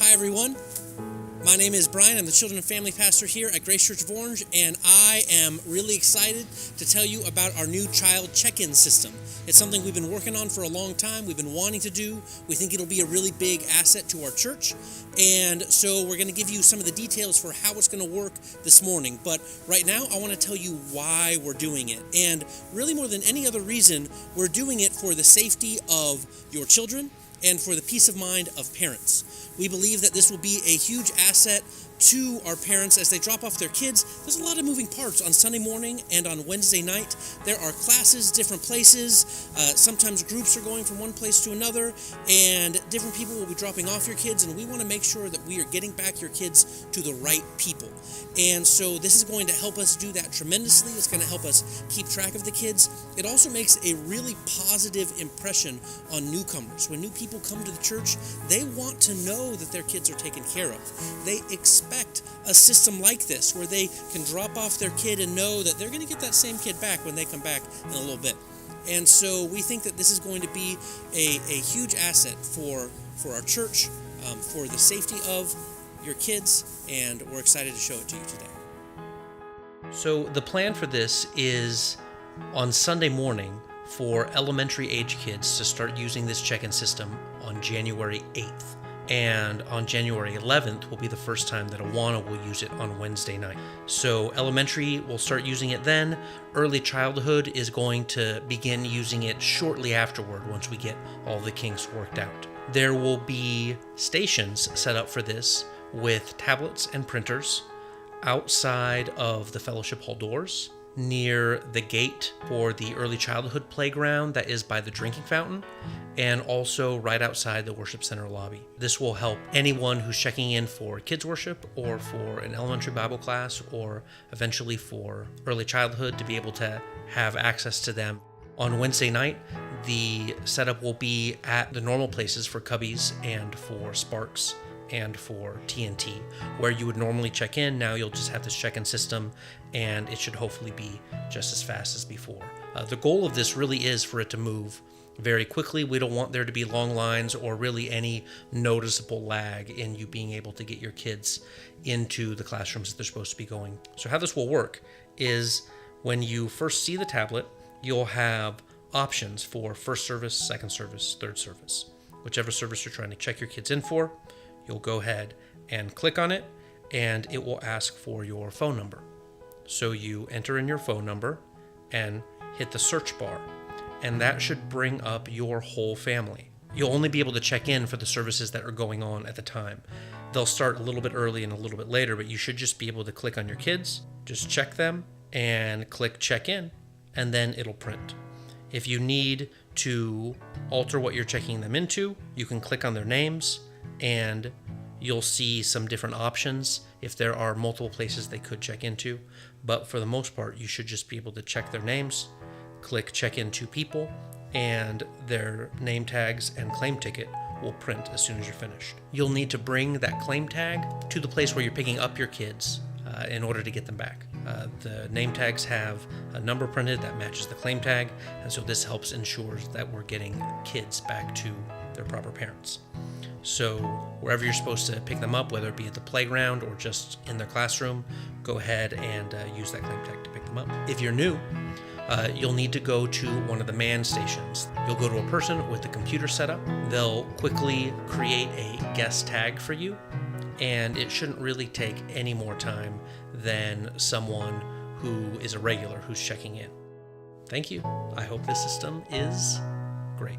Hi everyone, my name is Brian. I'm the Children and Family Pastor here at Grace Church of Orange, and I am really excited to tell you about our new child check-in system. It's something we've been working on for a long time. We've been wanting to do. We think it'll be a really big asset to our church, and so we're going to give you some of the details for how it's going to work this morning. But right now, I want to tell you why we're doing it, and really more than any other reason, we're doing it for the safety of your children and for the peace of mind of parents. We believe that this will be a huge asset to our parents as they drop off their kids. There's a lot of moving parts on Sunday morning and on Wednesday night. There are classes, different places. Sometimes groups are going from one place to another, and different people will be dropping off your kids, and we want to make sure that we are getting back your kids to the right people. And so this is going to help us do that tremendously. It's going to help us keep track of the kids. It also makes a really positive impression on newcomers. When new people come to the church, they want to know that their kids are taken care of. They expect a system like this where they can drop off their kid and know that they're going to get that same kid back when they come back in a little bit. And so we think that this is going to be a huge asset for our church, for the safety of your kids, and we're excited to show it to you today. So the plan for this is on Sunday morning for elementary age kids to start using this check-in system on January 8th. And on January 11th will be the first time that Awana will use it on Wednesday night. So elementary will start using it then. Early childhood is going to begin using it shortly afterward once we get all the kinks worked out. There will be stations set up for this with tablets and printers outside of the fellowship hall doors, near the gate for the early childhood playground that is by the drinking fountain, and also right outside the worship center lobby. This will help anyone who's checking in for kids worship or for an elementary Bible class or eventually for early childhood to be able to have access to them. On Wednesday night, the setup will be at the normal places for Cubbies and for Sparks and for TNT. Where you would normally check in, now you'll just have this check-in system, and it should hopefully be just as fast as before. The goal of this really is for it to move very quickly. We don't want there to be long lines or really any noticeable lag in you being able to get your kids into the classrooms that they're supposed to be going. So how this will work is when you first see the tablet, you'll have options for first service, second service, third service. Whichever service you're trying to check your kids in for, you'll go ahead and click on it, and it will ask for your phone number. So you enter in your phone number and hit the search bar, and that should bring up your whole family. You'll only be able to check in for the services that are going on at the time. They'll start a little bit early and a little bit later, but you should just be able to click on your kids, just check them, and click check in, and then it'll print. If you need to alter what you're checking them into, you can click on their names, and you'll see some different options if there are multiple places they could check into. But for the most part, you should just be able to check their names, click check in to people, and their name tags and claim ticket will print as soon as you're finished. You'll need to bring that claim tag to the place where you're picking up your kids in order to get them back. The name tags have a number printed that matches the claim tag, and so this helps ensure that we're getting kids back to their proper parents. So wherever you're supposed to pick them up, whether it be at the playground or just in their classroom, go ahead and use that claim tag to pick them up. If you're new, you'll need to go to one of the man stations. You'll go to a person with the computer set up. They'll quickly create a guest tag for you, and it shouldn't really take any more time than someone who is a regular who's checking in. Thank you. I hope this system is great.